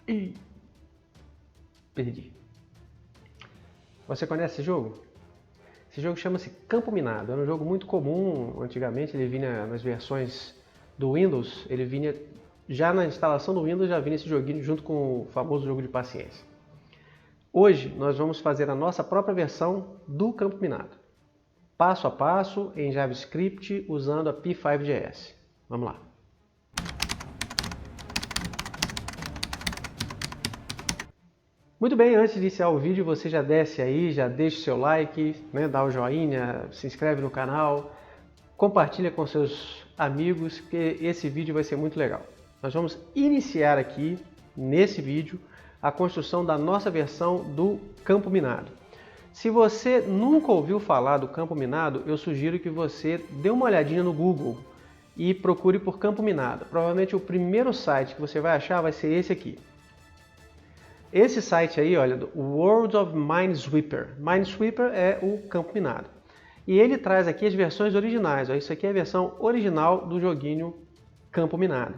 Ih, perdi. Você conhece esse jogo? Esse jogo chama-se Campo Minado. Era um jogo muito comum, antigamente ele vinha nas versões do Windows, ele vinha já na instalação do Windows, já vinha esse joguinho junto com o famoso jogo de paciência. Hoje nós vamos fazer a nossa própria versão do Campo Minado, passo a passo em JavaScript usando a P5.js. Vamos lá. Muito bem, antes de iniciar o vídeo, você já desce aí, já deixa o seu like, né, dá o joinha, se inscreve no canal, compartilha com seus amigos, que esse vídeo vai ser muito legal. Nós vamos iniciar aqui, nesse vídeo, a construção da nossa versão do Campo Minado. Se você nunca ouviu falar do Campo Minado, eu sugiro que você dê uma olhadinha no Google e procure por Campo Minado. Provavelmente o primeiro site que você vai achar vai ser esse aqui. Esse site aí, olha, do World of Minesweeper. Minesweeper é o Campo Minado. E ele traz aqui as versões originais. Ó, isso aqui é a versão original do joguinho Campo Minado.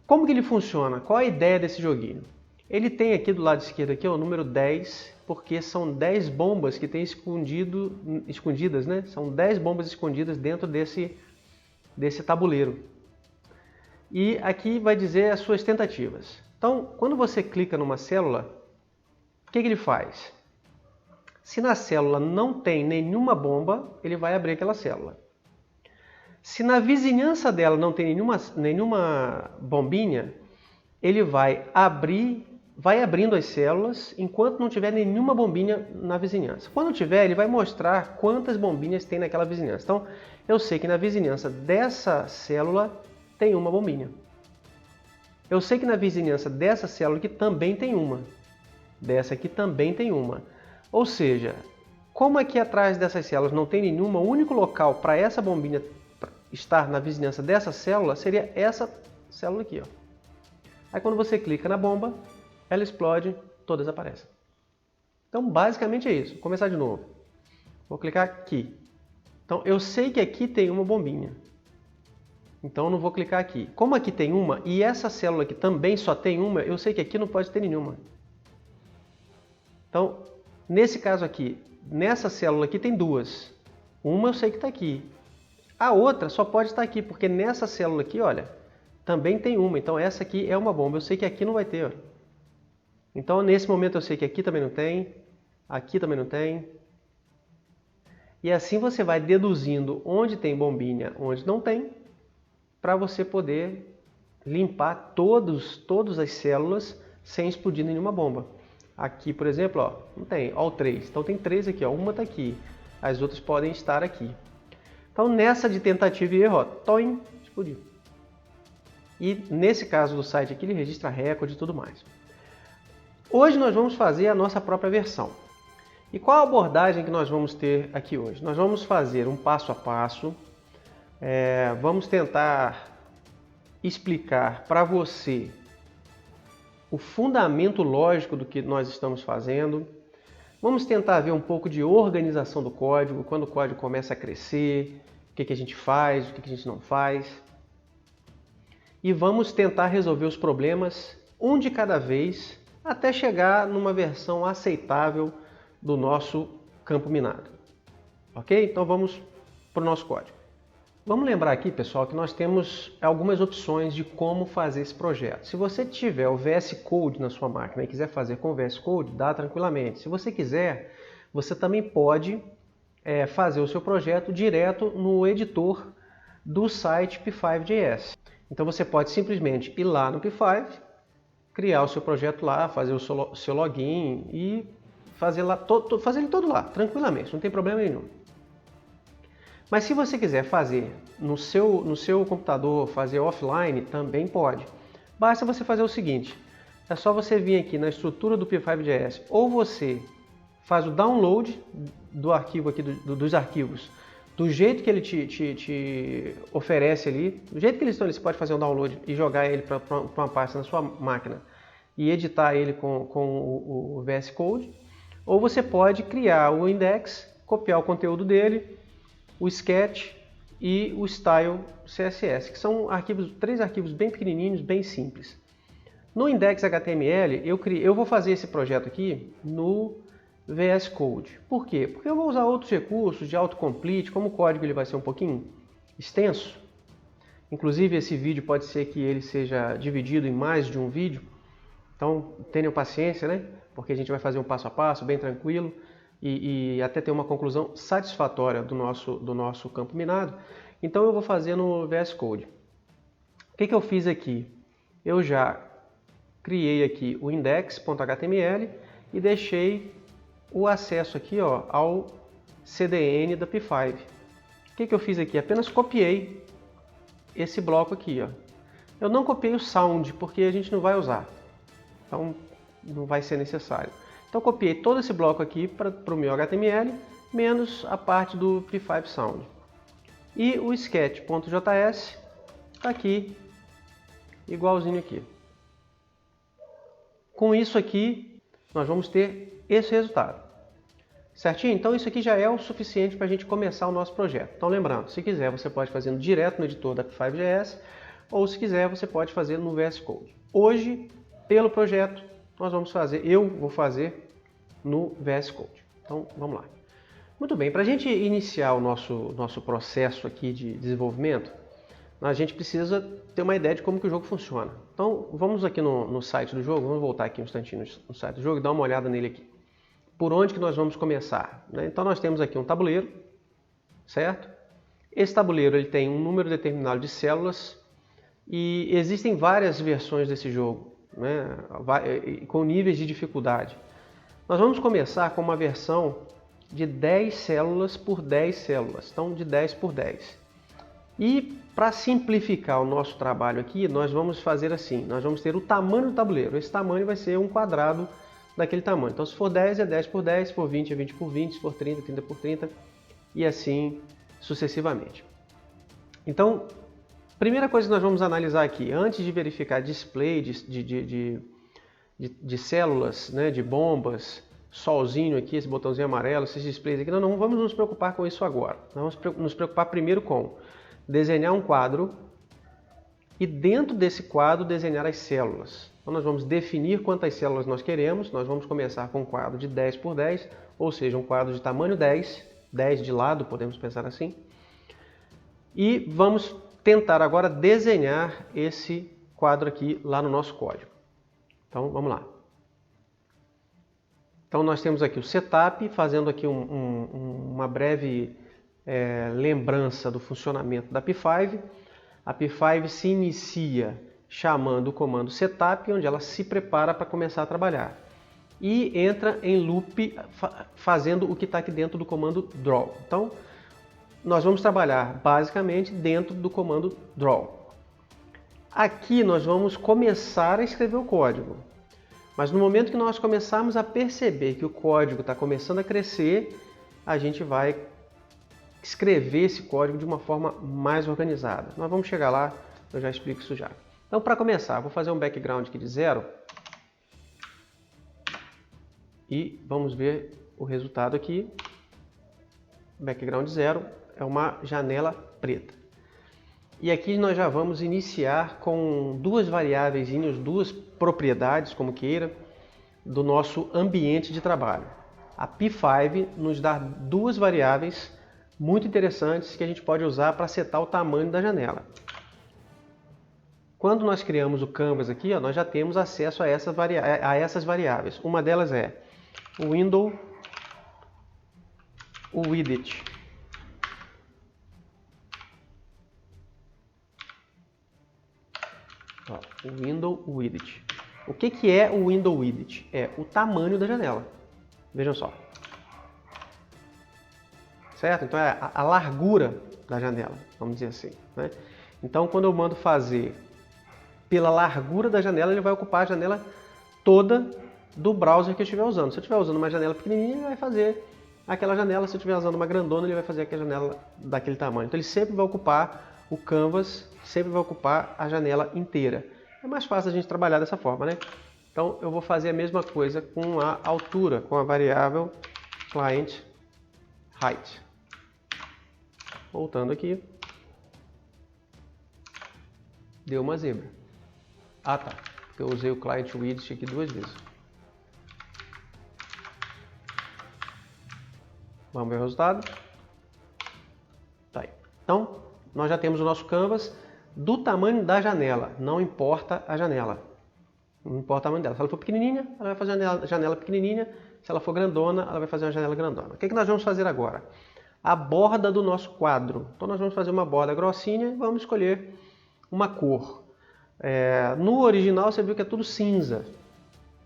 Como que ele funciona? Qual a ideia desse joguinho? Ele tem aqui do lado esquerdo aqui, ó, o número 10, porque são 10 bombas que tem escondidas, né? São 10 bombas escondidas dentro desse tabuleiro. E aqui vai dizer as suas tentativas. Então, quando você clica numa célula, o que ele faz? Se na célula não tem nenhuma bomba, ele vai abrir aquela célula. Se na vizinhança dela não tem nenhuma bombinha, ele vai abrindo as células enquanto não tiver nenhuma bombinha na vizinhança. Quando tiver, ele vai mostrar quantas bombinhas tem naquela vizinhança. Então, eu sei que na vizinhança dessa célula tem uma bombinha. Eu sei que na vizinhança dessa célula aqui também tem uma. Dessa aqui também tem uma. Ou seja, como aqui atrás dessas células não tem nenhuma, o único local para essa bombinha estar na vizinhança dessa célula seria essa célula aqui, ó. Aí quando você clica na bomba, ela explode, todas aparecem. Então basicamente é isso. Vou começar de novo. Vou clicar aqui. Então eu sei que aqui tem uma bombinha. Então eu não vou clicar aqui. Como aqui tem uma e essa célula aqui também só tem uma, eu sei que aqui não pode ter nenhuma. Então, nesse caso aqui, nessa célula aqui tem duas. Uma eu sei que está aqui. A outra só pode estar aqui, porque nessa célula aqui, olha, também tem uma. Então essa aqui é uma bomba. Eu sei que aqui não vai ter. Ó. Então nesse momento eu sei que aqui também não tem, aqui também não tem. E assim você vai deduzindo onde tem bombinha, onde não tem, para você poder limpar todas as células sem explodir nenhuma bomba. Aqui, por exemplo, ó, não tem, ó, o 3. Então tem 3 aqui, ó, uma está aqui, as outras podem estar aqui. Então nessa de tentativa e erro, ó, toim, explodiu. E nesse caso do site aqui, ele registra recorde e tudo mais. Hoje nós vamos fazer a nossa própria versão. E qual a abordagem que nós vamos ter aqui hoje? Nós vamos fazer um passo a passo. Vamos tentar explicar para você o fundamento lógico do que nós estamos fazendo. Vamos tentar ver um pouco de organização do código, quando o código começa a crescer, o que a gente faz, o que a gente não faz. E vamos tentar resolver os problemas um de cada vez até chegar numa versão aceitável do nosso Campo Minado. Ok? Então vamos para o nosso código. Vamos lembrar aqui, pessoal, que nós temos algumas opções de como fazer esse projeto. Se você tiver o VS Code na sua máquina e quiser fazer com o VS Code, dá tranquilamente. Se você quiser, você também pode fazer o seu projeto direto no editor do site P5.js. Então você pode simplesmente ir lá no P5, criar o seu projeto lá, fazer o seu login e fazer ele todo lá, tranquilamente, não tem problema nenhum. Mas se você quiser fazer no seu computador, fazer offline, também pode. Basta você fazer o seguinte, é só você vir aqui na estrutura do P5.js, ou você faz o download do arquivo aqui, dos arquivos, do jeito que ele te oferece ali, do jeito que eles estão, você pode fazer um download e jogar ele para uma pasta na sua máquina e editar ele com o VS Code, ou você pode criar o index, copiar o conteúdo dele, o sketch e o style CSS, que são três arquivos bem pequenininhos, bem simples. No index.html, eu vou fazer esse projeto aqui no VS Code. Por quê? Porque eu vou usar outros recursos de autocomplete, como o código ele vai ser um pouquinho extenso. Inclusive, esse vídeo pode ser que ele seja dividido em mais de um vídeo. Então, tenham paciência, né? Porque a gente vai fazer um passo a passo, bem tranquilo, e até ter uma conclusão satisfatória do nosso campo minado. Então, eu vou fazer no VS Code. O que eu fiz aqui? Eu já criei aqui o index.html e deixei o acesso aqui, ó, ao CDN da P5. O que eu fiz aqui? Apenas copiei esse bloco aqui, ó. Eu não copiei o sound porque a gente não vai usar, então não vai ser necessário. Então copiei todo esse bloco aqui para o meu HTML, menos a parte do P5 Sound. E o sketch.js está aqui, igualzinho aqui. Com isso aqui, nós vamos ter esse resultado. Certinho? Então isso aqui já é o suficiente para a gente começar o nosso projeto. Então lembrando, se quiser você pode fazer direto no editor da P5.js, ou se quiser você pode fazer no VS Code. Hoje, pelo projeto, eu vou fazer no VS Code. Então vamos lá. Muito bem, para a gente iniciar o nosso processo aqui de desenvolvimento, a gente precisa ter uma ideia de como que o jogo funciona. Então vamos aqui no site do jogo, vamos voltar aqui um instantinho no site do jogo e dar uma olhada nele aqui. Por onde que nós vamos começar? Então nós temos aqui um tabuleiro, certo? Esse tabuleiro ele tem um número determinado de células e existem várias versões desse jogo, né? Com níveis de dificuldade. Nós vamos começar com uma versão de 10 células por 10 células, então de 10 por 10. E para simplificar o nosso trabalho aqui, nós vamos fazer assim, nós vamos ter o tamanho do tabuleiro, esse tamanho vai ser um quadrado daquele tamanho. Então se for 10 é 10 por 10, se for 20 é 20 por 20, se for 30 é 30 por 30 e assim sucessivamente. Então, primeira coisa que nós vamos analisar aqui, antes de verificar display de células, né, de bombas, solzinho aqui, esse botãozinho amarelo, esses displays aqui, nós não vamos nos preocupar com isso agora. Nós vamos nos preocupar primeiro com desenhar um quadro e dentro desse quadro desenhar as células. Então nós vamos definir quantas células nós queremos, nós vamos começar com um quadro de 10 por 10, ou seja, um quadro de tamanho 10, 10 de lado, podemos pensar assim. E vamos tentar agora desenhar esse quadro aqui lá no nosso código. Então vamos lá. Então nós temos aqui o setup, fazendo aqui uma breve lembrança do funcionamento da P5. A P5 se inicia chamando o comando setup, onde ela se prepara para começar a trabalhar. E entra em loop fazendo o que está aqui dentro do comando draw. Então, nós vamos trabalhar basicamente dentro do comando draw. Aqui nós vamos começar a escrever o código. Mas no momento que nós começarmos a perceber que o código está começando a crescer, a gente vai escrever esse código de uma forma mais organizada. Nós vamos chegar lá, eu já explico isso já. Então, para começar, vou fazer um background aqui de 0 e vamos ver o resultado aqui. Background 0 é uma janela preta. E aqui nós já vamos iniciar com duas variáveis, duas propriedades, como queira, do nosso ambiente de trabalho. A P5 nos dá duas variáveis muito interessantes que a gente pode usar para setar o tamanho da janela. Quando nós criamos o Canvas aqui, ó, nós já temos acesso a essas variáveis. Uma delas é o window width. Ó, o window width. O que é o window width? É o tamanho da janela. Vejam só. Certo? Então é a largura da janela, vamos dizer assim, né? Então quando eu mando fazer pela largura da janela, ele vai ocupar a janela toda do browser que eu estiver usando. Se eu estiver usando uma janela pequenininha, ele vai fazer aquela janela. Se eu estiver usando uma grandona, ele vai fazer aquela janela daquele tamanho. Então ele sempre vai ocupar o canvas, sempre vai ocupar a janela inteira. É mais fácil a gente trabalhar dessa forma, né? Então eu vou fazer a mesma coisa com a altura, com a variável client height. Voltando aqui. Deu uma zebra. Ah, tá. porque eu usei o client widget aqui 2 vezes. Vamos ver o resultado. Tá aí. Então, nós já temos o nosso canvas do tamanho da janela, não importa a janela. Não importa o tamanho dela. Se ela for pequenininha, ela vai fazer uma janela pequenininha. Se ela for grandona, ela vai fazer uma janela grandona. O que nós vamos fazer agora? A borda do nosso quadro. Então nós vamos fazer uma borda grossinha e vamos escolher uma cor. No original você viu que é tudo cinza,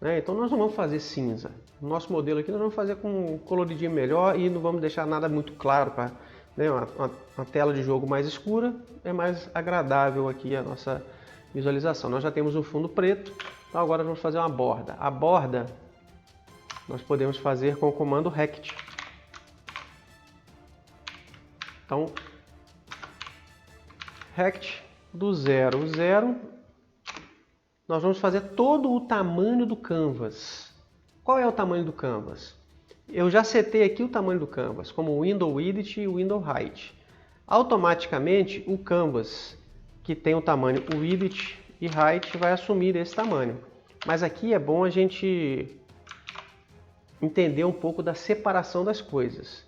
né? Então nós não vamos fazer cinza. No nosso modelo aqui nós vamos fazer com um coloridinho melhor e não vamos deixar nada muito claro para, né, uma tela de jogo mais escura. É mais agradável aqui a nossa visualização. Nós já temos um fundo preto, então agora vamos fazer uma borda. A borda nós podemos fazer com o comando rect. Então, rect do 0, 0, nós vamos fazer todo o tamanho do canvas. Qual é o tamanho do canvas? Eu já setei aqui o tamanho do canvas, como window width e window height. Automaticamente, o canvas que tem o tamanho width e height vai assumir esse tamanho. Mas aqui é bom a gente entender um pouco da separação das coisas.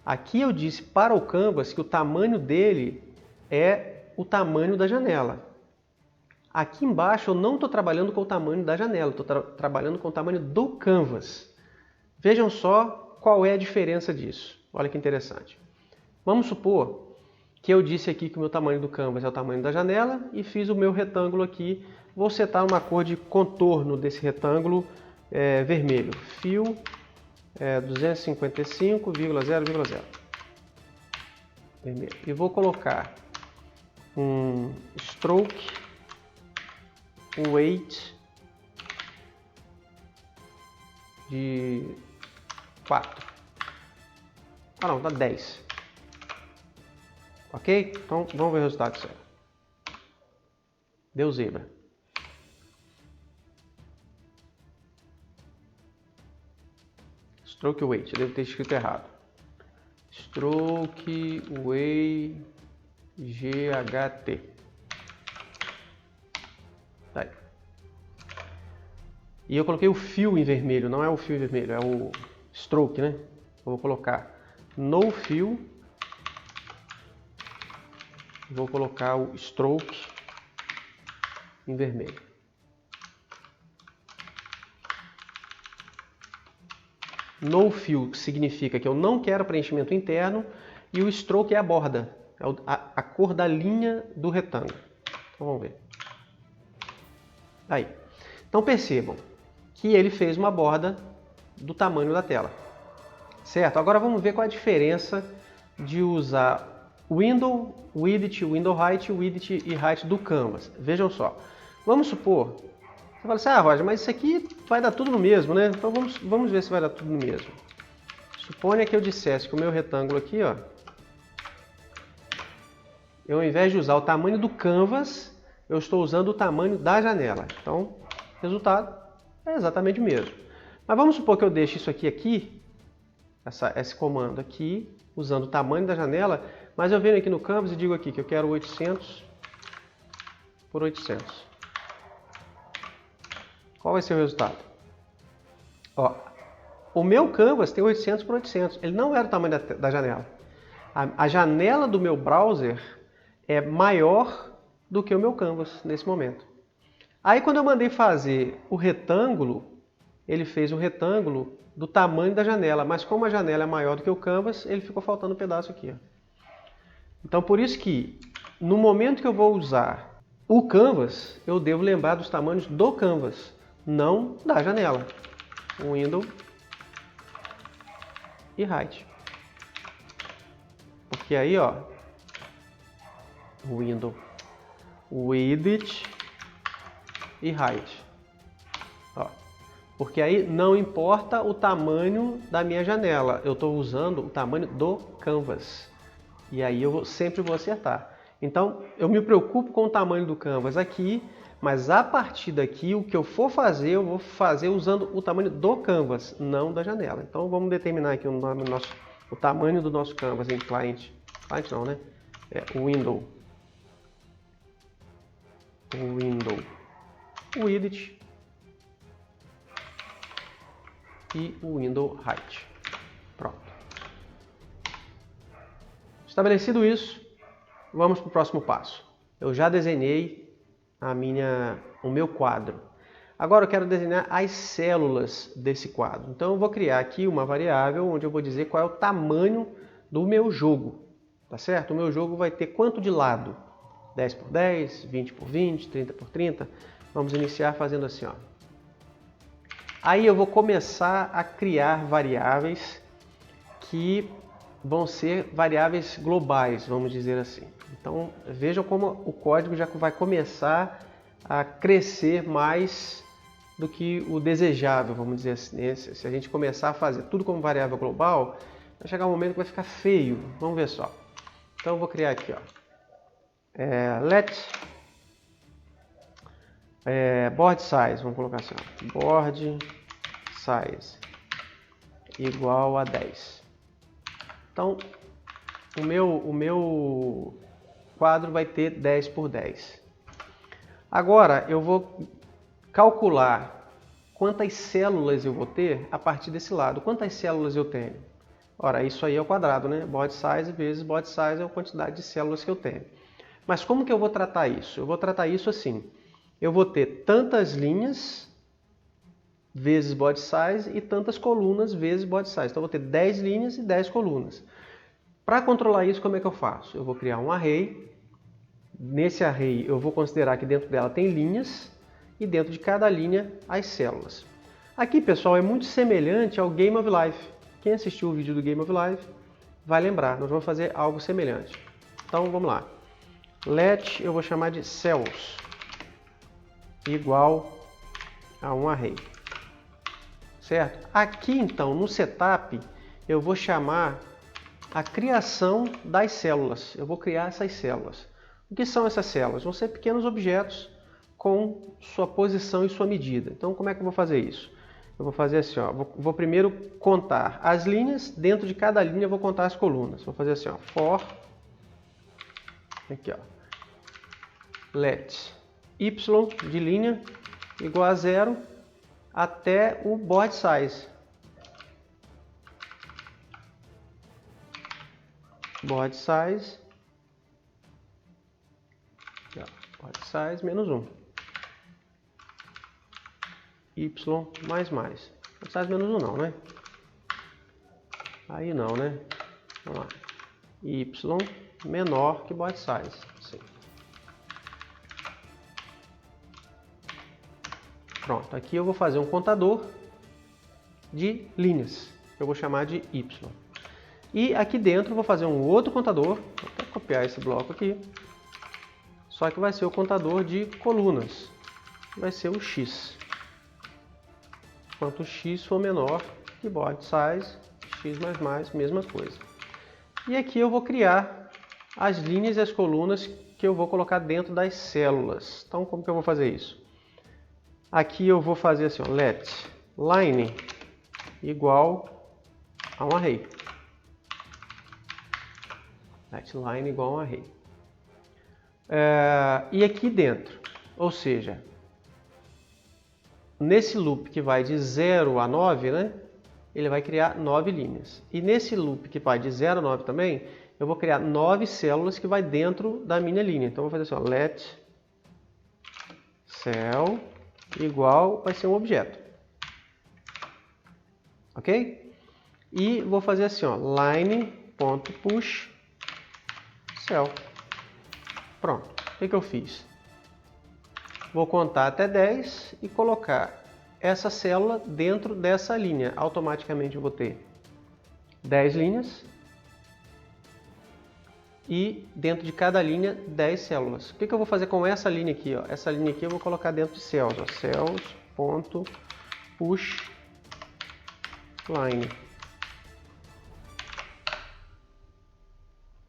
Aqui eu disse para o canvas que o tamanho dele é o tamanho da janela. Aqui embaixo eu não estou trabalhando com o tamanho da janela, estou trabalhando com o tamanho do canvas. Vejam só qual é a diferença disso. Olha que interessante. Vamos supor que eu disse aqui que o meu tamanho do canvas é o tamanho da janela e fiz o meu retângulo aqui. Vou setar uma cor de contorno desse retângulo vermelho. Fio 255,0,0 vermelho. E vou colocar um stroke weight de 4. Ah não, dá 10. Ok? Então vamos ver o resultado disso aí. Deu zebra. Stroke weight, eu devo ter escrito errado. Stroke weight GHT. Tá aí. E eu coloquei o fio em vermelho, não é o fio em vermelho, é o stroke, né? Eu vou colocar no fio. Vou colocar o stroke em vermelho. No fill significa que eu não quero preenchimento interno e o stroke é a borda, é a cor da linha do retângulo. Então vamos ver. Aí. Então percebam que ele fez uma borda do tamanho da tela. Certo? Agora vamos ver qual é a diferença de usar window, width, window height, width e height do canvas. Vejam só. Vamos supor, você fala assim, Roger, mas isso aqui vai dar tudo no mesmo, né? Então vamos ver se vai dar tudo no mesmo. Suponha que eu dissesse que o meu retângulo aqui, ó, eu ao invés de usar o tamanho do canvas, eu estou usando o tamanho da janela. Então, o resultado é exatamente o mesmo. Mas vamos supor que eu deixe isso aqui, esse comando aqui, usando o tamanho da janela, mas eu venho aqui no canvas e digo aqui que eu quero 800 por 800. Qual vai ser o resultado? Ó, o meu canvas tem 800 por 800. Ele não era o tamanho da janela. A janela do meu browser é maior do que o meu canvas nesse momento. Aí quando eu mandei fazer o retângulo, ele fez um retângulo do tamanho da janela. Mas como a janela é maior do que o canvas, ele ficou faltando um pedaço aqui. Ó. Então por isso que no momento que eu vou usar o canvas, eu devo lembrar dos tamanhos do canvas, não da janela. Window e height. Porque aí, ó, window, width e height. Ó, porque aí não importa o tamanho da minha janela, eu estou usando o tamanho do canvas. E aí eu sempre vou acertar. Então, eu me preocupo com o tamanho do canvas aqui, mas a partir daqui, o que eu for fazer, eu vou fazer usando o tamanho do canvas, não da janela. Então, vamos determinar aqui o tamanho do nosso canvas em client. Client não, né? Window. Window. width e o window height. Pronto. Estabelecido isso, vamos para o próximo passo. Eu já desenhei o meu quadro. Agora eu quero desenhar as células desse quadro. Então eu vou criar aqui uma variável onde eu vou dizer qual é o tamanho do meu jogo. Tá certo? O meu jogo vai ter quanto de lado? 10 por 10, 20 por 20, 30 por 30. Vamos iniciar fazendo assim, ó. Aí eu vou começar a criar variáveis que vão ser variáveis globais, vamos dizer assim. Então vejam como o código já vai começar a crescer mais do que o desejável, vamos dizer assim. Se a gente começar a fazer tudo como variável global, vai chegar um momento que vai ficar feio. Vamos ver só. Então eu vou criar aqui, ó. Let board size, vamos colocar assim, ó. Board size igual a 10. Então o meu quadro vai ter 10 por 10. Agora eu vou calcular quantas células eu vou ter a partir desse lado. Quantas células eu tenho? Ora, isso aí é o quadrado, né? Board size vezes board size é a quantidade de células que eu tenho. Mas como que eu vou tratar isso? Eu vou tratar isso assim. Eu vou ter tantas linhas vezes board size e tantas colunas vezes board size. Então eu vou ter 10 linhas e 10 colunas. Para controlar isso, como é que eu faço? Eu vou criar um array. Nesse array eu vou considerar que dentro dela tem linhas e dentro de cada linha as células. Aqui, pessoal, é muito semelhante ao Game of Life. Quem assistiu o vídeo do Game of Life vai lembrar. Nós vamos fazer algo semelhante. Então vamos lá. Let, eu vou chamar de cells, igual a um array. Certo? Aqui, então, no setup, eu vou chamar a criação das células. Eu vou criar essas células. O que são essas células? Vão ser pequenos objetos com sua posição e sua medida. Então, como é que eu vou fazer isso? Eu vou fazer assim, ó. Vou primeiro contar as linhas. Dentro de cada linha, eu vou contar as colunas. Vou fazer assim, ó. For, aqui, ó. Let y de linha igual a 0 até o board size. Board size, board size menos 1. Y mais. Board size menos 1 não, né? Aí não, né? Vamos lá. Y menor que board size. Sim. Pronto, aqui eu vou fazer um contador de linhas, que eu vou chamar de Y. E aqui dentro eu vou fazer um outro contador, vou até copiar esse bloco aqui, só que vai ser o contador de colunas, vai ser o X. Quanto o X for menor que board size, X mais, mesma coisa. E aqui eu vou criar as linhas e as colunas que eu vou colocar dentro das células. Então como que eu vou fazer isso? Aqui eu vou fazer assim, ó, let line igual a um array. Let line igual a um array. E aqui dentro, ou seja, nesse loop que vai de 0 a 9, né, ele vai criar 9 linhas. E nesse loop que vai de 0 a 9 também, eu vou criar 9 células que vai dentro da minha linha. Então eu vou fazer assim, ó, let cell igual vai ser um objeto. Ok? E vou fazer assim, ó, line.push cell. Pronto. O que eu fiz? Vou contar até 10 e colocar essa célula dentro dessa linha. Automaticamente eu vou ter 10 linhas e dentro de cada linha 10 células. O que eu vou fazer com essa linha aqui? Ó? Essa linha aqui eu vou colocar dentro de cells. Ó. Cells.push line.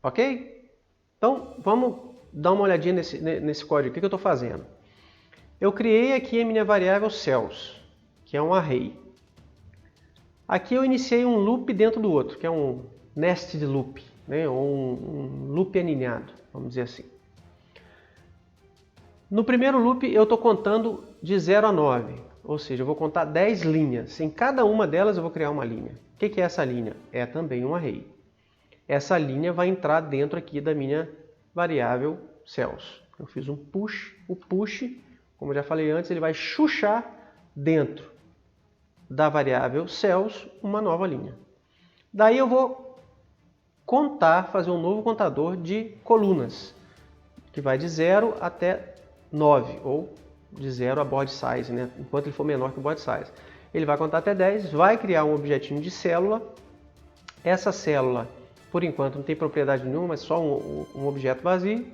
Ok? Então vamos dar uma olhadinha nesse código. O que eu estou fazendo? Eu criei aqui a minha variável cells, que é um array. Aqui eu iniciei um loop dentro do outro, que é um nested loop, né? Ou um loop aninhado, vamos dizer assim. No primeiro loop eu estou contando de 0 a 9, ou seja, eu vou contar 10 linhas. Em cada uma delas eu vou criar uma linha. O que é essa linha? É também um array. Essa linha vai entrar dentro aqui da minha variável cells. Eu fiz um push, o push, como eu já falei antes, ele vai chuchar dentro da variável cells uma nova linha. Daí eu vou contar, fazer um novo contador de colunas, que vai de 0 até 9, ou de 0 a board size, né? Enquanto ele for menor que o board size. Ele vai contar até 10, vai criar um objetinho de célula. Essa célula, por enquanto, não tem propriedade nenhuma, mas só um objeto vazio.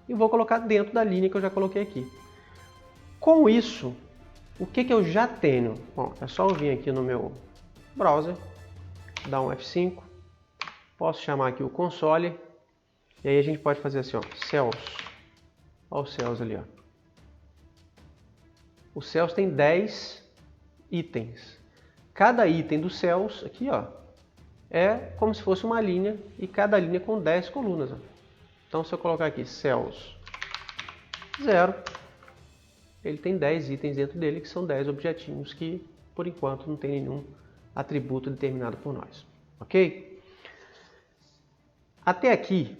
E vou colocar dentro da linha que eu já coloquei aqui. Com isso, o que eu já tenho? Bom, é só eu vir aqui no meu browser, dar um F5, posso chamar aqui o console, e aí a gente pode fazer assim, ó, cells. Olha os cells ali, ó. O cells tem 10 itens. Cada item do cells, aqui, ó, é como se fosse uma linha, e cada linha com 10 colunas. Ó. Então, se eu colocar aqui cells 0, ele tem 10 itens dentro dele, que são 10 objetinhos que, por enquanto, não tem nenhum atributo determinado por nós. Ok? Até aqui,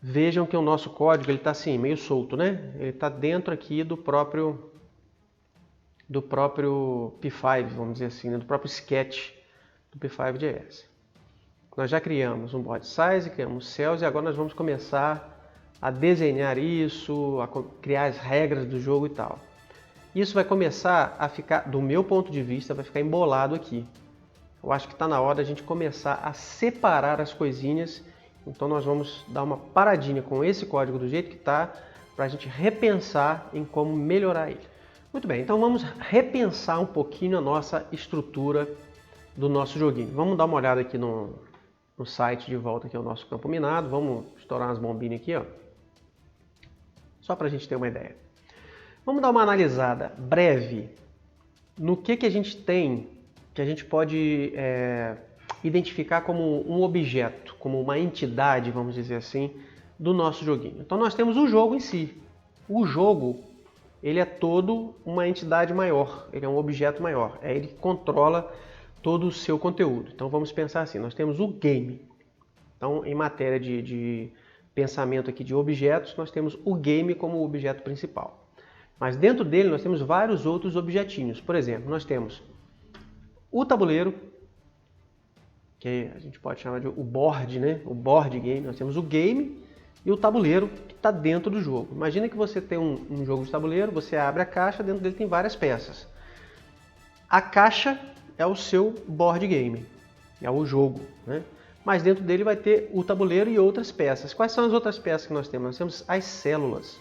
vejam que o nosso código está assim, meio solto, né? Ele está dentro aqui do próprio P5, vamos dizer assim, né? Do próprio sketch do P5.js. Nós já criamos um board size, criamos cells e agora nós vamos começar a desenhar isso, a criar as regras do jogo e tal. Isso vai começar a ficar, do meu ponto de vista, vai ficar embolado aqui. Eu acho que está na hora da gente começar a separar as coisinhas. Então nós vamos dar uma paradinha com esse código do jeito que está, para a gente repensar em como melhorar ele. Muito bem, então vamos repensar um pouquinho a nossa estrutura do nosso joguinho. Vamos dar uma olhada aqui no site de volta, que é o nosso campo minado. Vamos estourar umas bombinhas aqui, ó. Só para a gente ter uma ideia. Vamos dar uma analisada breve no que a gente tem, que a gente pode identificar como um objeto, como uma entidade, vamos dizer assim, do nosso joguinho. Então nós temos o jogo em si. O jogo, ele é todo uma entidade maior, ele é um objeto maior, é ele que controla todo o seu conteúdo. Então vamos pensar assim, nós temos o game. Então em matéria de pensamento aqui de objetos, nós temos o game como objeto principal. Mas dentro dele nós temos vários outros objetinhos. Por exemplo, nós temos o tabuleiro, que a gente pode chamar de o board, né? O board game. Nós temos o game e o tabuleiro que está dentro do jogo. Imagina que você tem um jogo de tabuleiro, você abre a caixa, dentro dele tem várias peças. A caixa é o seu board game, é o jogo, né? Mas dentro dele vai ter o tabuleiro e outras peças. Quais são as outras peças que nós temos? Nós temos as células.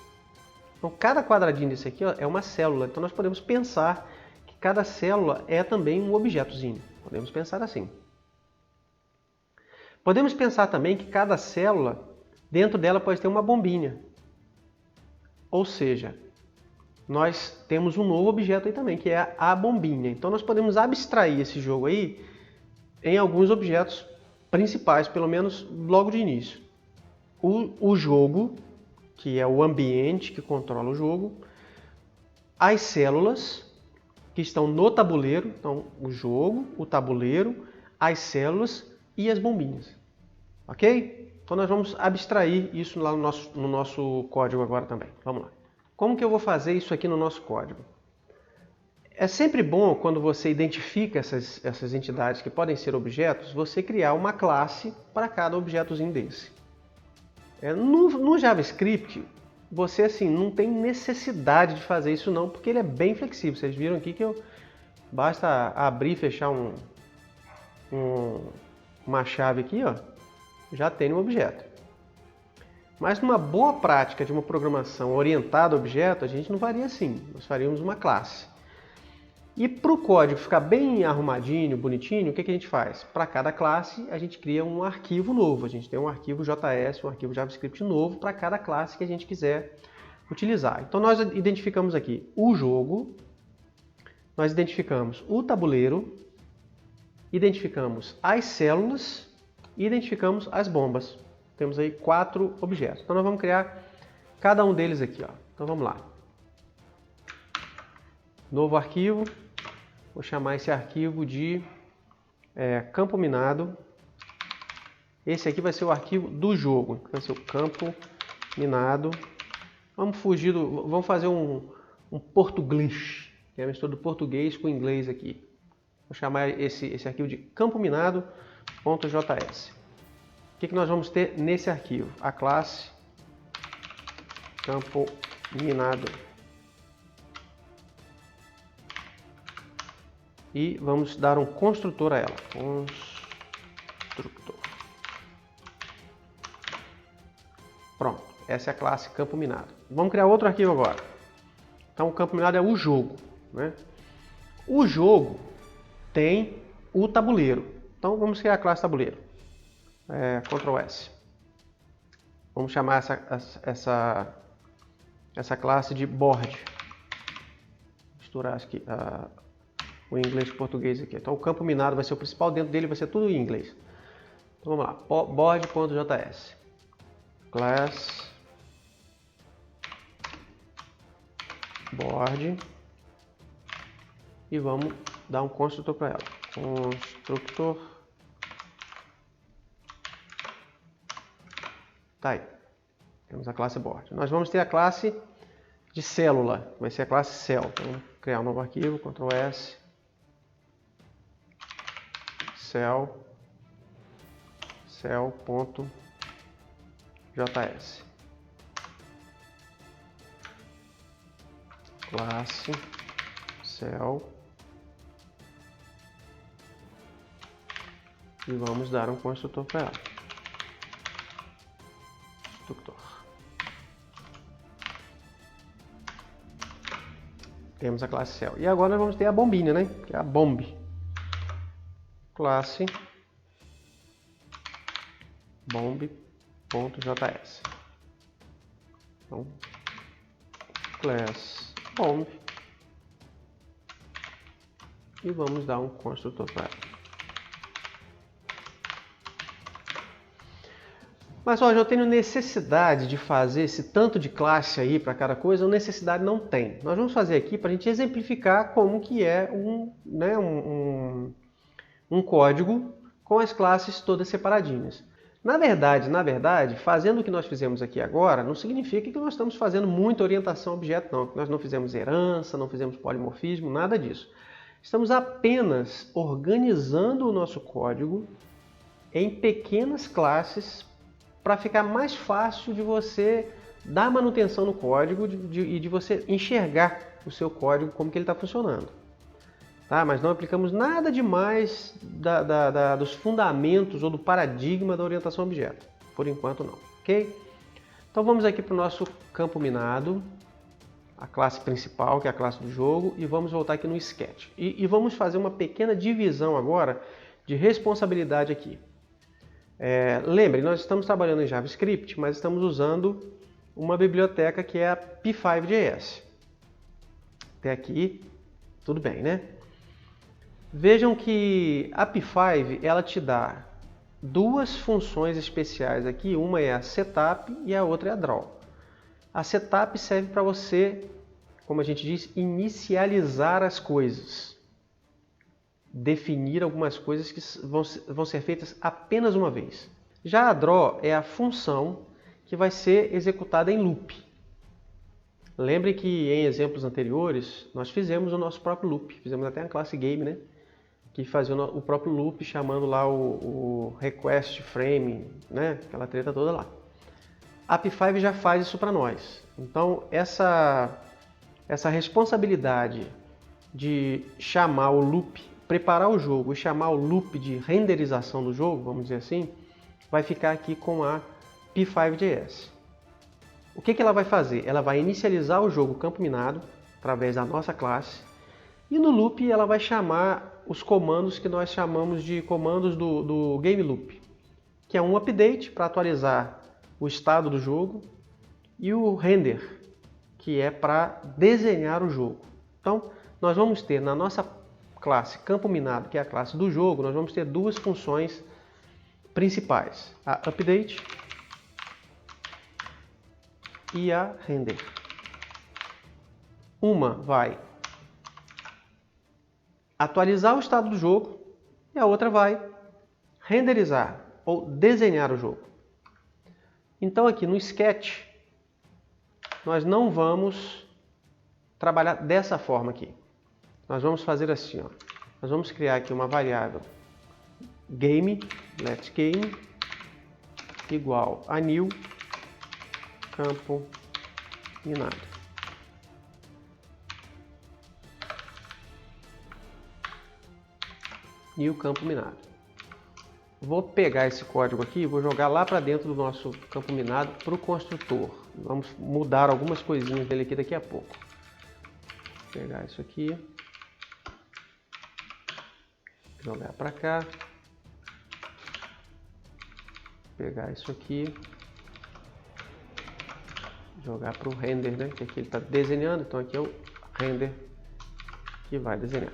Então cada quadradinho desse aqui, ó, é uma célula. Então nós podemos pensar que cada célula é também um objetozinho. Podemos pensar assim. Podemos pensar também que cada célula, dentro dela pode ter uma bombinha. Ou seja, nós temos um novo objeto aí também, que é a bombinha. Então nós podemos abstrair esse jogo aí em alguns objetos principais, pelo menos logo de início. O jogo, que é o ambiente que controla o jogo, as células que estão no tabuleiro, então o jogo, o tabuleiro, as células e as bombinhas. Ok? Então nós vamos abstrair isso lá no nosso código agora também. Vamos lá. Como que eu vou fazer isso aqui no nosso código? É sempre bom, quando você identifica essas entidades que podem ser objetos, você criar uma classe para cada objetozinho desse. No JavaScript, você assim, não tem necessidade de fazer isso não, porque ele é bem flexível. Vocês viram aqui que basta abrir e fechar uma chave aqui, ó, já tem um objeto. Mas numa boa prática de uma programação orientada a objeto, a gente não faria assim. Nós faríamos uma classe. E para o código ficar bem arrumadinho, bonitinho, o que a gente faz? Para cada classe, a gente cria um arquivo novo. A gente tem um arquivo JS, um arquivo JavaScript novo para cada classe que a gente quiser utilizar. Então nós identificamos aqui o jogo, nós identificamos o tabuleiro, identificamos as células e identificamos as bombas. Temos aí 4 objetos. Então nós vamos criar cada um deles aqui, ó. Então vamos lá. Novo arquivo, vou chamar esse arquivo de campo minado. Esse aqui vai ser o arquivo do jogo, vai ser o campo minado. Vamos fazer um português, que é a mistura do português com o inglês aqui. Vou chamar esse arquivo de campominado.js. O que nós vamos ter nesse arquivo? A classe campo minado. E vamos dar um construtor a ela. Construtor. Pronto, essa é a classe campo minado. Vamos criar outro arquivo agora. Então o campo minado é o jogo, né? O jogo tem o tabuleiro. Então vamos criar a classe tabuleiro. Ctrl S. Vamos chamar essa classe de board. Misturar aqui o inglês com o português aqui. Então o campo minado vai ser o principal, dentro dele vai ser tudo em inglês. Então vamos lá, board.js. Class board. E vamos dar um construtor para ela. Construtor. Tá aí. Temos a classe board. Nós vamos ter a classe de célula. Vai ser a classe cell. Então, vamos criar um novo arquivo. Ctrl S. Cell.js. Classe cell. E vamos dar um construtor para ela. Construtor. Temos a classe cell. E agora nós vamos ter a bombinha, né? Que é a bomb. Classe bomb.js. Então, class bomb. E vamos dar um construtor para ela. Mas olha, eu tenho necessidade de fazer esse tanto de classe aí para cada coisa, ou necessidade não tem. Nós vamos fazer aqui para a gente exemplificar como que é um código com as classes todas separadinhas. Na verdade, fazendo o que nós fizemos aqui agora, não significa que nós estamos fazendo muita orientação a objeto, não. Que nós não fizemos herança, não fizemos polimorfismo, nada disso. Estamos apenas organizando o nosso código em pequenas classes para ficar mais fácil de você dar manutenção no código e de você enxergar o seu código como que ele está funcionando. Tá? Mas não aplicamos nada demais dos fundamentos ou do paradigma da orientação a objeto. Por enquanto não. Ok? Então vamos aqui para o nosso campo minado, a classe principal, que é a classe do jogo, e vamos voltar aqui no sketch. E vamos fazer uma pequena divisão agora de responsabilidade aqui. Lembre, nós estamos trabalhando em JavaScript, mas estamos usando uma biblioteca que é a P5.js. Até aqui, tudo bem, né? Vejam que a P5 ela te dá duas funções especiais aqui, uma é a setup e a outra é a draw. A setup serve para você, como a gente diz, inicializar as coisas. Definir algumas coisas que vão ser feitas apenas uma vez. Já a draw é a função que vai ser executada em loop. Lembre que em exemplos anteriores nós fizemos o nosso próprio loop, fizemos até a classe game, né? Que fazia o próprio loop chamando lá o request frame, né? Aquela treta toda lá. A P5 já faz isso para nós. Então essa responsabilidade de chamar o loop, preparar o jogo e chamar o loop de renderização do jogo, vamos dizer assim, vai ficar aqui com a P5.js. O que ela vai fazer? Ela vai inicializar o jogo campo minado através da nossa classe e no loop ela vai chamar os comandos que nós chamamos de comandos do game loop, que é um update para atualizar o estado do jogo e o render, que é para desenhar o jogo. Então, nós vamos ter na nossa classe campo minado, que é a classe do jogo, nós vamos ter duas funções principais, a update e a render. Uma vai atualizar o estado do jogo e a outra vai renderizar ou desenhar o jogo. Então aqui no Sketch, nós não vamos trabalhar dessa forma aqui. Nós vamos fazer assim, ó. Nós vamos criar aqui uma variável game, let game, igual a new campo minado. New campo minado. Vou pegar esse código aqui e vou jogar lá para dentro do nosso campo minado para o construtor. Vamos mudar algumas coisinhas dele aqui daqui a pouco. Vou pegar isso aqui. Jogar para cá. Pegar isso aqui. Jogar para o render, né? Que aqui ele está desenhando, então aqui é o render que vai desenhar.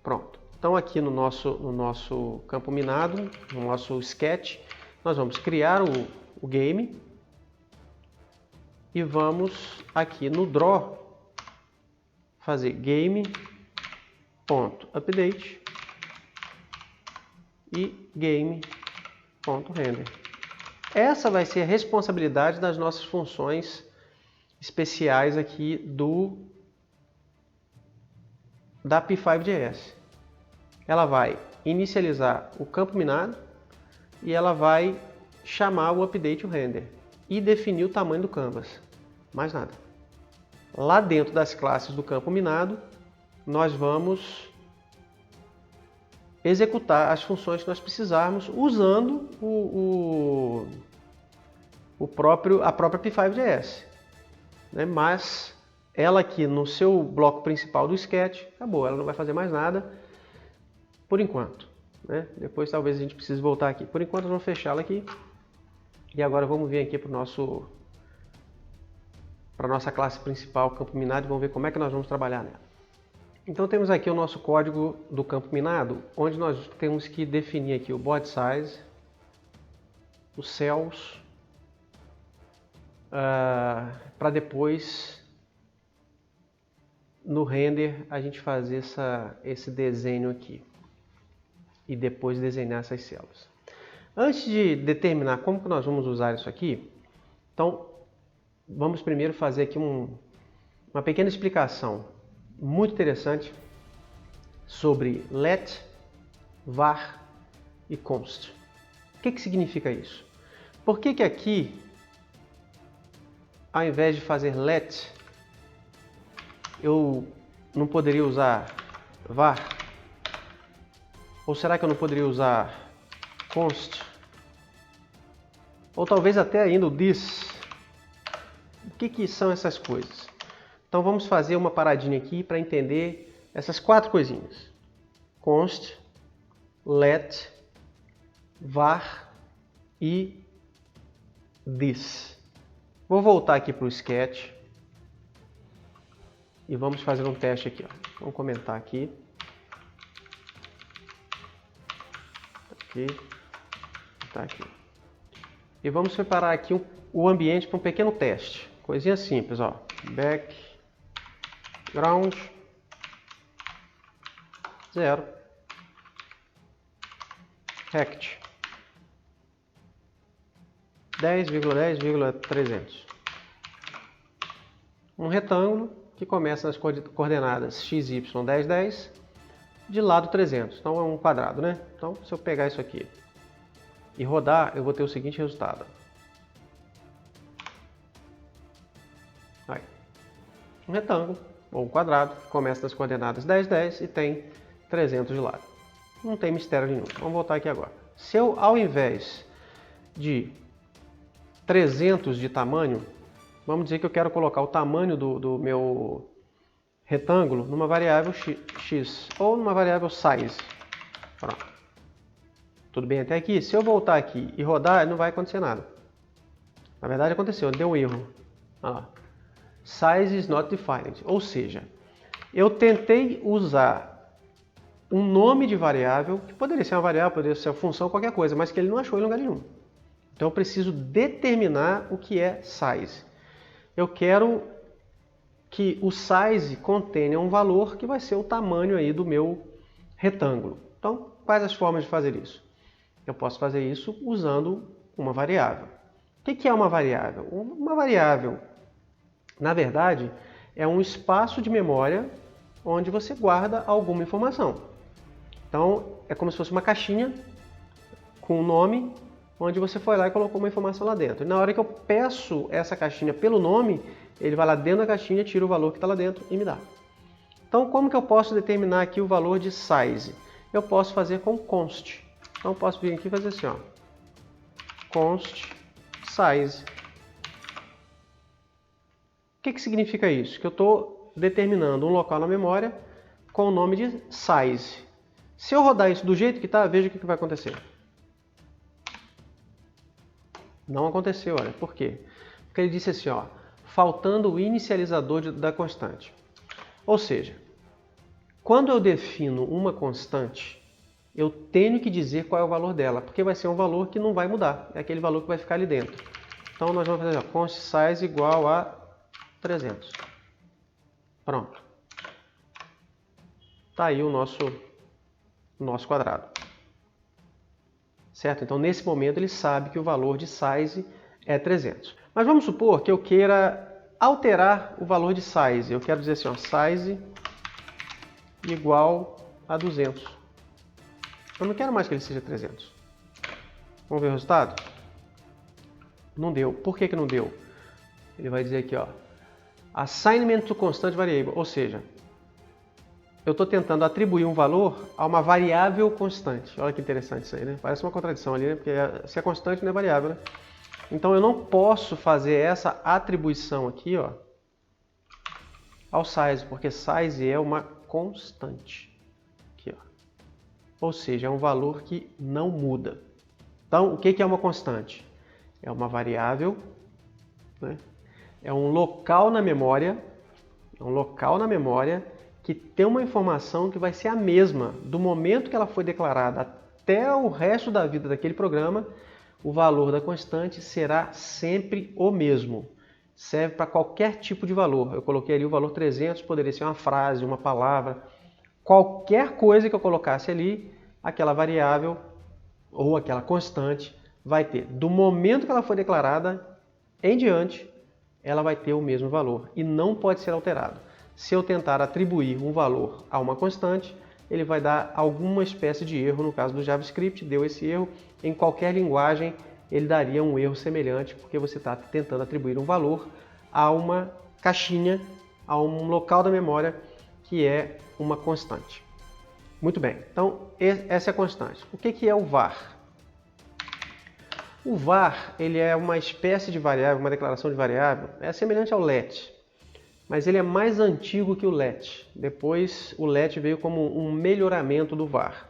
Pronto. Então aqui no nosso campo minado, no nosso sketch, nós vamos criar o game e vamos aqui no draw fazer game.update e game.render. Essa vai ser a responsabilidade das nossas funções especiais aqui da P5.js. Ela vai inicializar o campo minado e ela vai chamar o update e o render e definir o tamanho do canvas. Mais nada. Lá dentro das classes do campo minado, nós vamos executar as funções que nós precisarmos usando a própria P5.js. Né? Mas ela aqui no seu bloco principal do sketch, acabou, ela não vai fazer mais nada por enquanto. Né? Depois talvez a gente precise voltar aqui. Por enquanto vamos fechá-la aqui. E agora vamos vir aqui para a nossa classe principal, campo minado, e vamos ver como é que nós vamos trabalhar nela. Então temos aqui o nosso código do campo minado, onde nós temos que definir aqui o body size, os cells, para depois no render a gente fazer esse desenho aqui e depois desenhar essas células. Antes de determinar como que nós vamos usar isso aqui, então vamos primeiro fazer aqui uma pequena explicação muito interessante sobre let, var e const. O que significa isso? Por que aqui, ao invés de fazer let, eu não poderia usar var? Ou será que eu não poderia usar const? Ou talvez até ainda o this? O que são essas coisas? Então vamos fazer uma paradinha aqui para entender essas quatro coisinhas. Const, let, var e this. Vou voltar aqui para o sketch e vamos fazer um teste aqui. Ó. Vamos comentar aqui. Tá aqui. E vamos preparar aqui o ambiente para um pequeno teste. Coisinha simples, ó. Background 0 rect 10,10,300. Um retângulo que começa nas coordenadas x, y, 10, 10, de lado 300. Então é um quadrado, né? Então se eu pegar isso aqui e rodar, eu vou ter o seguinte resultado. Aí. Um retângulo, ou um quadrado, que começa nas coordenadas 10, 10 e tem 300 de lado. Não tem mistério nenhum. Vamos voltar aqui agora. Se eu, ao invés de 300 de tamanho, vamos dizer que eu quero colocar o tamanho do meu retângulo numa variável x ou numa variável size. Pronto. Tudo bem até aqui? Se eu voltar aqui e rodar, não vai acontecer nada. Na verdade aconteceu, deu um erro. Olha lá. Size is not defined. Ou seja, eu tentei usar um nome de variável, que poderia ser uma variável, poderia ser uma função, qualquer coisa, mas que ele não achou em lugar nenhum. Então eu preciso determinar o que é size. Eu quero que o size contenha um valor que vai ser o tamanho aí do meu retângulo. Então, quais as formas de fazer isso? Eu posso fazer isso usando uma variável. O que é uma variável? Uma variável, na verdade, é um espaço de memória onde você guarda alguma informação. Então, é como se fosse uma caixinha com um nome, onde você foi lá e colocou uma informação lá dentro. E na hora que eu peço essa caixinha pelo nome, ele vai lá dentro da caixinha, tira o valor que está lá dentro e me dá. Então, como que eu posso determinar aqui o valor de size? Eu posso fazer com const. Então, eu posso vir aqui e fazer assim, ó, const size. O que significa isso? Que eu estou determinando um local na memória com o nome de size. Se eu rodar isso do jeito que está, veja o que vai acontecer. Não aconteceu, olha. Por quê? Porque ele disse assim, ó, faltando o inicializador da constante. Ou seja, quando eu defino uma constante, eu tenho que dizer qual é o valor dela, porque vai ser um valor que não vai mudar. É aquele valor que vai ficar ali dentro. Então nós vamos fazer, ó, const size igual a 300. Pronto. Está aí o nosso quadrado. Certo? Então, nesse momento, ele sabe que o valor de size é 300. Mas vamos supor que eu queira alterar o valor de size. Eu quero dizer assim, ó, size igual a 200. Eu não quero mais que ele seja 300. Vamos ver o resultado? Não deu. Por que não deu? Ele vai dizer aqui, ó, assignment to constant variable, ou seja, eu estou tentando atribuir um valor a uma variável constante. Olha que interessante isso aí, né? Parece uma contradição ali, né? Porque se é constante não é variável, né? Então eu não posso fazer essa atribuição aqui, ó, ao size, porque size é uma constante. Aqui, ó. Ou seja, é um valor que não muda. Então, o que é uma constante? É uma variável, né? É um local na memória, que tem uma informação que vai ser a mesma do momento que ela foi declarada até o resto da vida daquele programa. O valor da constante será sempre o mesmo. Serve para qualquer tipo de valor. Eu coloquei ali o valor 300, poderia ser uma frase, uma palavra. Qualquer coisa que eu colocasse ali, aquela variável ou aquela constante vai ter. Do momento que ela foi declarada em diante, ela vai ter o mesmo valor e não pode ser alterado. Se eu tentar atribuir um valor a uma constante, ele vai dar alguma espécie de erro. No caso do JavaScript, deu esse erro. Em qualquer linguagem, ele daria um erro semelhante, porque você está tentando atribuir um valor a uma caixinha, a um local da memória que é uma constante. Muito bem, então essa é a constante. O que é o var? O var ele é uma espécie de variável, uma declaração de variável, é semelhante ao let. Mas ele é mais antigo que o let. Depois o let veio como um melhoramento do var.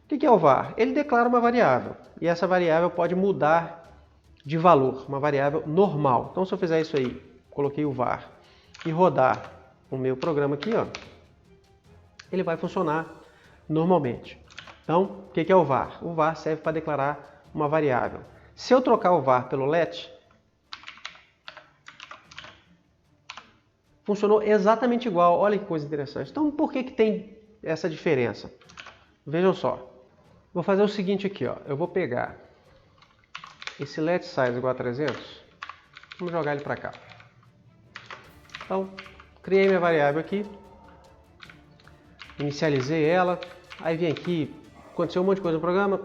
O que é o var? Ele declara uma variável. E essa variável pode mudar de valor. Uma variável normal. Então se eu fizer isso aí, coloquei o var e rodar o meu programa aqui, ó, ele vai funcionar normalmente. Então, o que é o var? O var serve para declarar uma variável. Se eu trocar o var pelo let, funcionou exatamente igual. Olha que coisa interessante. Então, por que tem essa diferença? Vejam só. Vou fazer o seguinte aqui, ó. Eu vou pegar esse let size igual a 300. Vamos jogar ele para cá. Então, criei minha variável aqui. Inicializei ela. Aí vim aqui, aconteceu um monte de coisa no programa.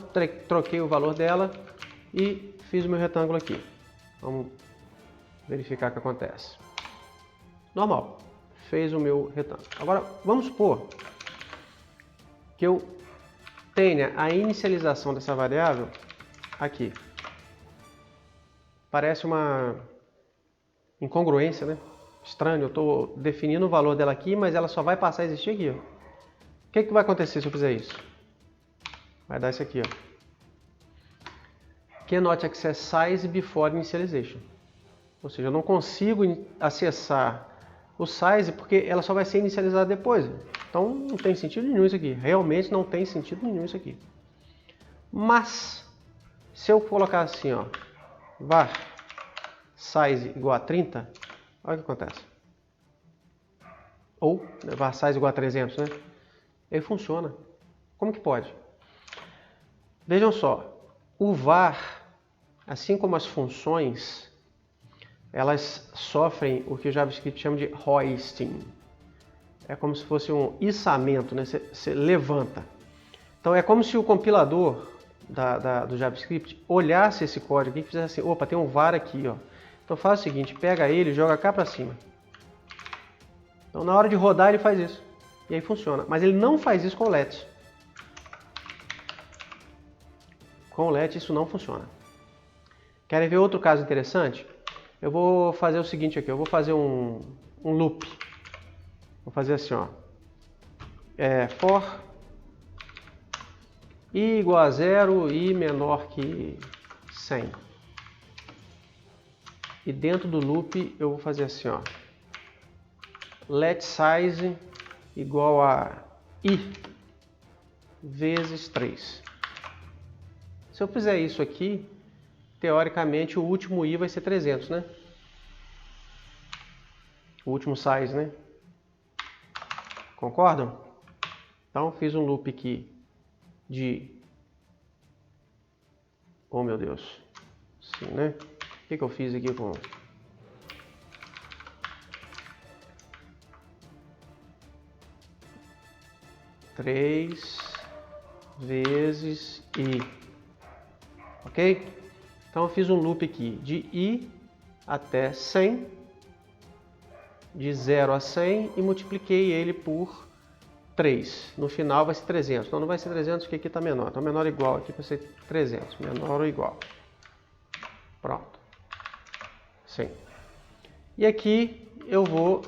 Troquei o valor dela e fiz o meu retângulo aqui. Vamos verificar o que acontece. Normal, fez o meu retângulo. Agora, vamos supor que eu tenha a inicialização dessa variável aqui. Parece uma incongruência, né? Estranho, eu estou definindo o valor dela aqui, mas ela só vai passar a existir aqui, ó. O que vai acontecer se eu fizer isso? Vai dar isso aqui, ó. Cannot access size before initialization. Ou seja, eu não consigo acessar o size porque ela só vai ser inicializada depois. Então não tem sentido nenhum isso aqui. Realmente não tem sentido nenhum isso aqui. Mas, se eu colocar assim, ó, var size igual a 30, olha o que acontece. ou var size igual a 300, né? Ele funciona. Como que pode? Vejam só, o var, assim como as funções, elas sofrem o que o JavaScript chama de hoisting. É como se fosse um içamento, né? Você levanta. Então é como se o compilador do JavaScript olhasse esse código aqui e fizesse assim, opa, tem um var aqui, ó. Então faz o seguinte, pega ele e joga cá para cima. Então na hora de rodar ele faz isso. E aí funciona. Mas ele não faz isso com o let. Com o let isso não funciona. Querem ver outro caso interessante? Eu vou fazer o seguinte aqui, eu vou fazer um loop. Vou fazer assim, ó. For i igual a 0 e menor que 100. E dentro do loop eu vou fazer assim, ó. Let size igual a i vezes 3. Se eu fizer isso aqui, teoricamente o último i vai ser 300, né? O último size, né? Concordam? Então fiz um loop aqui de... Oh meu Deus. Sim, né? O que eu fiz aqui com... Três vezes i. Ok? Então eu fiz um loop aqui de i até 100, de 0 a 100 e multipliquei ele por 3. No final vai ser 300. Então não vai ser 300 porque aqui está menor. Então menor ou igual aqui vai ser 300. Menor ou igual. Pronto. Sim. E aqui eu vou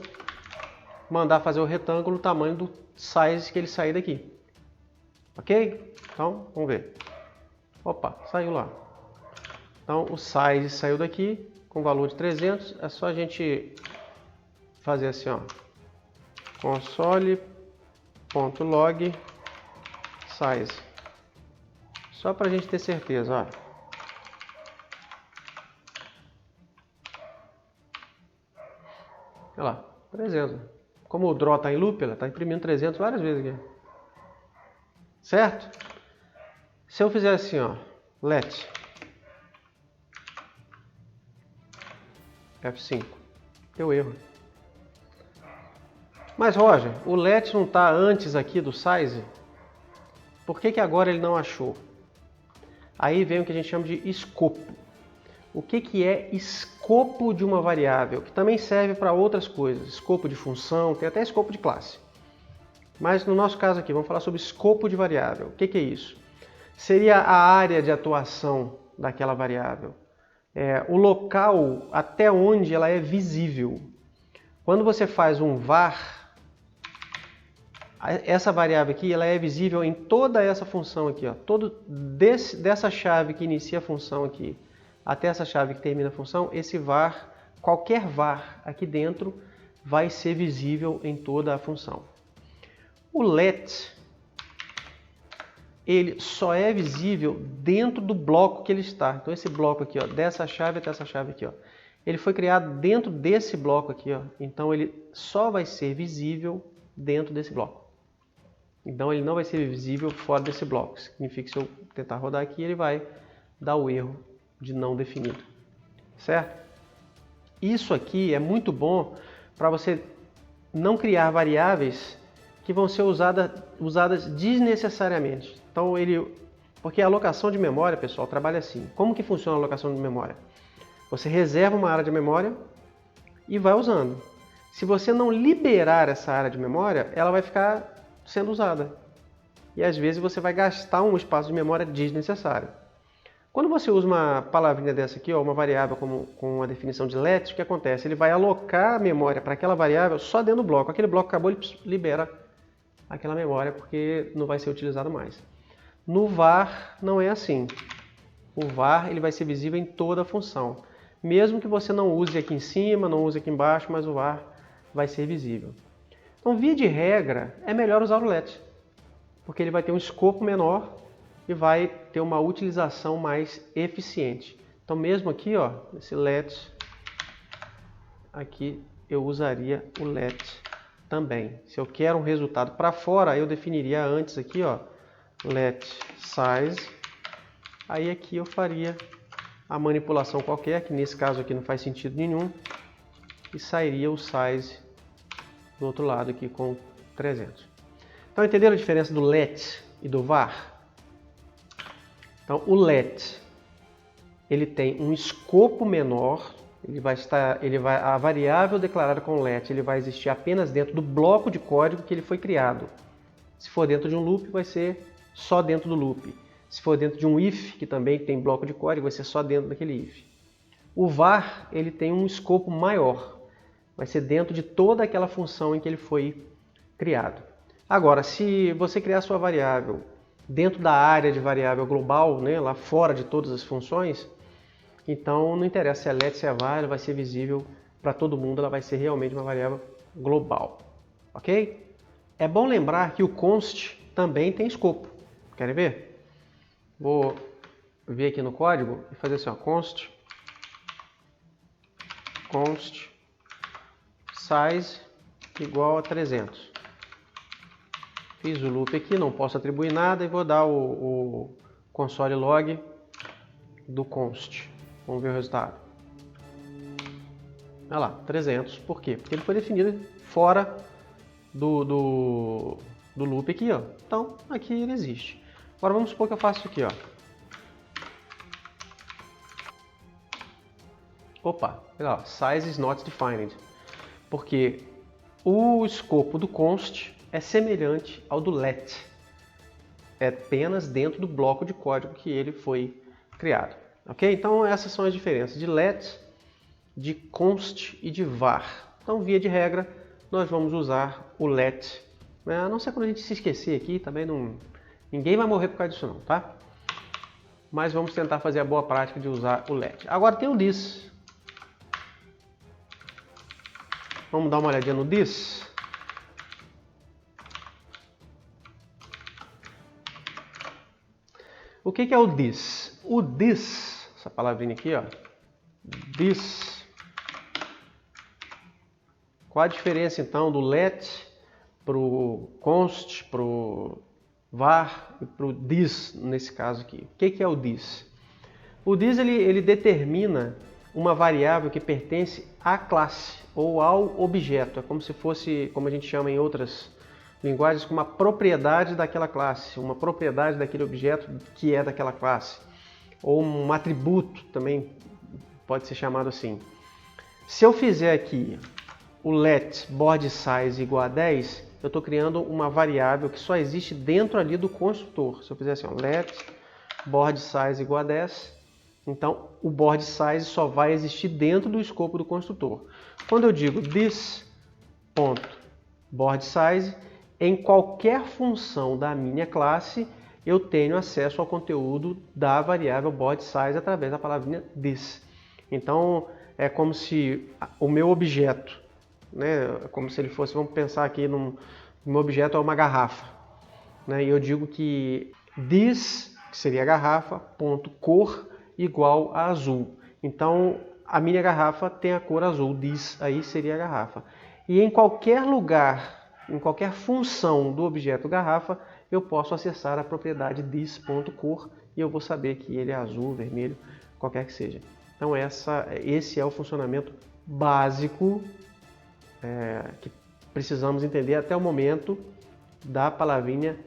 mandar fazer o retângulo no tamanho do size que ele sair daqui. Ok? Então, vamos ver. Opa, saiu lá. Então, o size saiu daqui com valor de 300. É só a gente fazer assim, ó. console.log size. Só para a gente ter certeza, ó. Olha lá, 300. Como o draw está em loop, ela está imprimindo 300 várias vezes aqui. Certo? Se eu fizer assim, ó, let F5, deu erro. Mas Roger, o let não está antes aqui do size? Por que agora ele não achou? Aí vem o que a gente chama de escopo. O que é escopo de uma variável? Que também serve para outras coisas. Escopo de função, tem até escopo de classe. Mas no nosso caso aqui, vamos falar sobre escopo de variável. O que é isso? Seria a área de atuação daquela variável. O local até onde ela é visível. Quando você faz um var, essa variável aqui ela é visível em toda essa função aqui. Ó. Dessa chave que inicia a função aqui até essa chave que termina a função, esse var, qualquer var aqui dentro, vai ser visível em toda a função. O let, ele só é visível dentro do bloco que ele está. Então esse bloco aqui, ó, dessa chave até essa chave aqui, ó, ele foi criado dentro desse bloco aqui, ó. Então ele só vai ser visível dentro desse bloco. Então ele não vai ser visível fora desse bloco. Significa que se eu tentar rodar aqui, ele vai dar o erro de não definido. Certo? Isso aqui é muito bom para você não criar variáveis que vão ser usadas desnecessariamente. Então porque a alocação de memória, pessoal, trabalha assim. Como que funciona a alocação de memória? Você reserva uma área de memória e vai usando. Se você não liberar essa área de memória, ela vai ficar sendo usada. E às vezes você vai gastar um espaço de memória desnecessário. Quando você usa uma palavrinha dessa aqui, ó, uma variável com a definição de let, o que acontece? Ele vai alocar a memória para aquela variável só dentro do bloco. Aquele bloco acabou, ele libera aquela memória porque não vai ser utilizado mais. No var não é assim. O var ele vai ser visível em toda a função. Mesmo que você não use aqui em cima, não use aqui embaixo, mas o var vai ser visível. Então, via de regra, é melhor usar o let, porque ele vai ter um escopo menor e vai ter uma utilização mais eficiente. Então, mesmo aqui, ó, esse let, aqui eu usaria o let também. Se eu quero um resultado para fora, eu definiria antes aqui, ó, let size. Aí aqui eu faria a manipulação qualquer, que nesse caso aqui não faz sentido nenhum, e sairia o size do outro lado aqui com 300. Então entenderam a diferença do let e do var? Então o let ele tem um escopo menor, a variável declarada com let ele vai existir apenas dentro do bloco de código que ele foi criado. Se for dentro de um loop, vai ser só dentro do loop. Se for dentro de um if, que também tem bloco de código, vai ser só dentro daquele if. O var ele tem um escopo maior, vai ser dentro de toda aquela função em que ele foi criado. Agora, se você criar sua variável dentro da área de variável global, né, lá fora de todas as funções, então não interessa se é let, se é var, ela vai ser visível para todo mundo, ela vai ser realmente uma variável global. Ok? É bom lembrar que o const também tem escopo. Querem ver? Vou vir aqui no código e fazer assim, ó, const size igual a 300. Fiz o loop aqui, não posso atribuir nada e vou dar o console log do const. Vamos ver o resultado. Olha lá, 300. Por quê? Porque ele foi definido fora do loop aqui, ó. Então, aqui ele existe. Agora vamos supor que eu faço isso aqui, ó. Opa, legal. Size is not defined. Porque o escopo do const é semelhante ao do let. É apenas dentro do bloco de código que ele foi criado. Ok? Então essas são as diferenças de let, de const e de var. Então, via de regra, nós vamos usar o let. A não ser quando a gente se esquecer aqui, também não... ninguém vai morrer por causa disso não, tá? Mas vamos tentar fazer a boa prática de usar o let. Agora tem o this. Vamos dar uma olhadinha no this. O que é o this? O this, essa palavrinha aqui, ó, this. Qual a diferença então do let para o const, para o var e para o this nesse caso aqui? O que é o this? O this ele determina uma variável que pertence à classe ou ao objeto. É como se fosse, como a gente chama em outras linguagens, como uma propriedade daquela classe, uma propriedade daquele objeto que é daquela classe. Ou um atributo também pode ser chamado assim. Se eu fizer aqui o let board size igual a 10, eu estou criando uma variável que só existe dentro ali do construtor. Se eu fizer assim, ó, let board size igual a 10, então o board size só vai existir dentro do escopo do construtor. Quando eu digo this.boardSize, em qualquer função da minha classe, eu tenho acesso ao conteúdo da variável boardSize através da palavrinha this. Então, é como se o meu objeto, né, como se ele fosse, vamos pensar aqui, meu objeto é uma garrafa. Né, e eu digo que this, que seria a garrafa, ponto cor igual a azul. Então, a minha garrafa tem a cor azul, this aí seria a garrafa. E em qualquer lugar, em qualquer função do objeto garrafa, eu posso acessar a propriedade this.cor e eu vou saber que ele é azul, vermelho, qualquer que seja. Então esse é o funcionamento básico que precisamos entender até o momento da palavrinha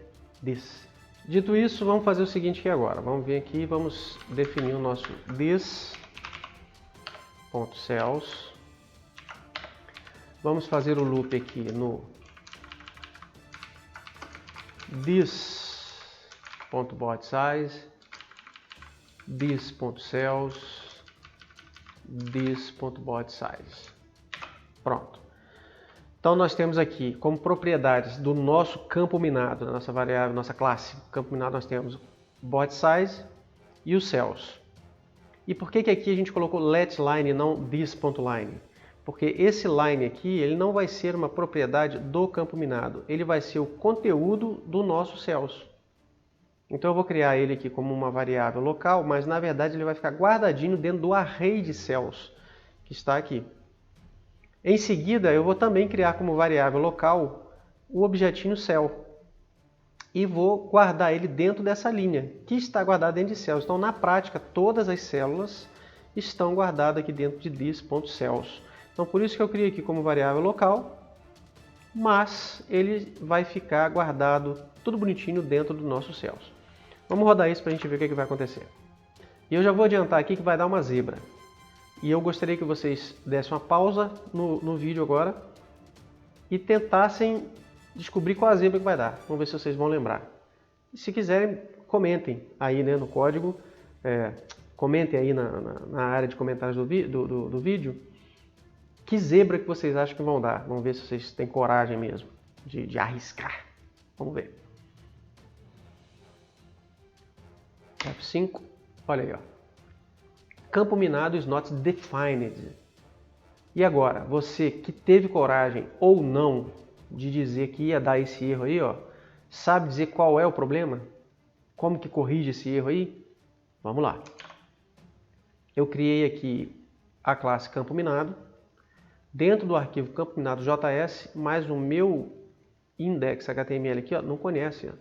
this. Dito isso, vamos fazer o seguinte aqui agora. Vamos vir aqui e vamos definir o nosso this.cells. Vamos fazer o loop aqui no this.boardSize, this.cells, this.boardSize. Pronto. Então nós temos aqui como propriedades do nosso campo minado, da nossa variável, nossa classe, campo minado, nós temos boardSize e o cells. E por que aqui a gente colocou letLine e não this.line? Porque esse line aqui, ele não vai ser uma propriedade do campo minado, ele vai ser o conteúdo do nosso cells. Então eu vou criar ele aqui como uma variável local, mas na verdade ele vai ficar guardadinho dentro do array de cells que está aqui. Em seguida, eu vou também criar como variável local o objetinho cell e vou guardar ele dentro dessa linha, que está guardada dentro de cells. Então, na prática, todas as células estão guardadas aqui dentro de this.cells. Então, por isso que eu criei aqui como variável local, mas ele vai ficar guardado tudo bonitinho dentro do nosso cells. Vamos rodar isso para a gente ver o que vai acontecer. E eu já vou adiantar aqui que vai dar uma zebra. E eu gostaria que vocês dessem uma pausa no vídeo agora e tentassem descobrir qual a zebra que vai dar. Vamos ver se vocês vão lembrar. E se quiserem, comentem aí, né, no código, comentem aí na área de comentários do vídeo que zebra que vocês acham que vão dar. Vamos ver se vocês têm coragem mesmo de arriscar. Vamos ver. F5, olha aí, ó. Campo minado is not defined. E agora, você que teve coragem ou não de dizer que ia dar esse erro aí, ó, sabe dizer qual é o problema? Como que corrige esse erro aí? Vamos lá. Eu criei aqui a classe campo minado. Dentro do arquivo campo minado JS, mas o meu index.html aqui, ó, não conhece. Ó.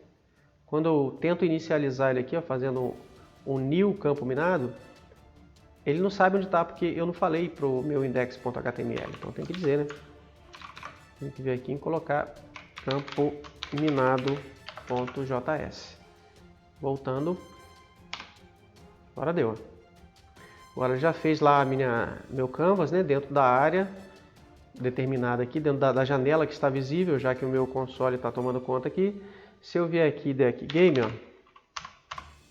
Quando eu tento inicializar ele aqui, ó, fazendo um new campo minado, ele não sabe onde está, porque eu não falei para o meu index.html. Então tem que dizer, né? Tem que vir aqui e colocar campo minado.js. Voltando. Agora deu. Agora já fez lá meu canvas, né, dentro da área determinada aqui, dentro da janela que está visível, já que o meu console está tomando conta aqui. Se eu vier aqui e der aqui game, ó,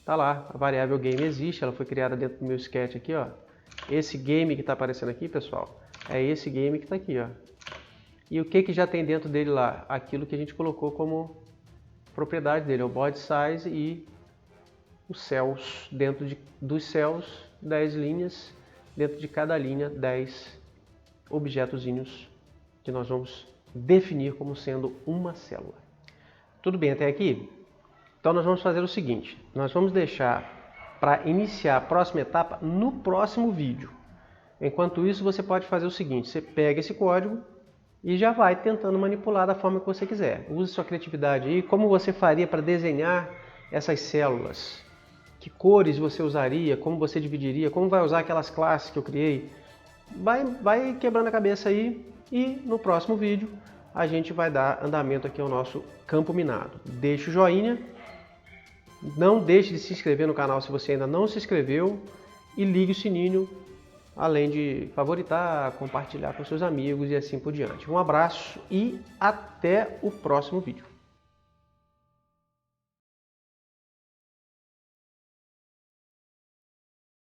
tá lá, a variável game existe, ela foi criada dentro do meu sketch aqui, ó. Esse game que está aparecendo aqui, pessoal, é esse game que está aqui, ó. E o que já tem dentro dele lá? Aquilo que a gente colocou como propriedade dele, o body size e os cells. Dentro dos cells, 10 linhas, dentro de cada linha, 10 objetozinhos que nós vamos definir como sendo uma célula. Tudo bem até aqui? Então nós vamos fazer o seguinte, nós vamos deixar para iniciar a próxima etapa no próximo vídeo. Enquanto isso, você pode fazer o seguinte, você pega esse código e já vai tentando manipular da forma que você quiser. Use sua criatividade aí, como você faria para desenhar essas células, que cores você usaria, como você dividiria, como vai usar aquelas classes que eu criei. Vai quebrando a cabeça aí e no próximo vídeo a gente vai dar andamento aqui ao nosso campo minado. Deixe o joinha, não deixe de se inscrever no canal se você ainda não se inscreveu e ligue o sininho, além de favoritar, compartilhar com seus amigos e assim por diante. Um abraço e até o próximo vídeo.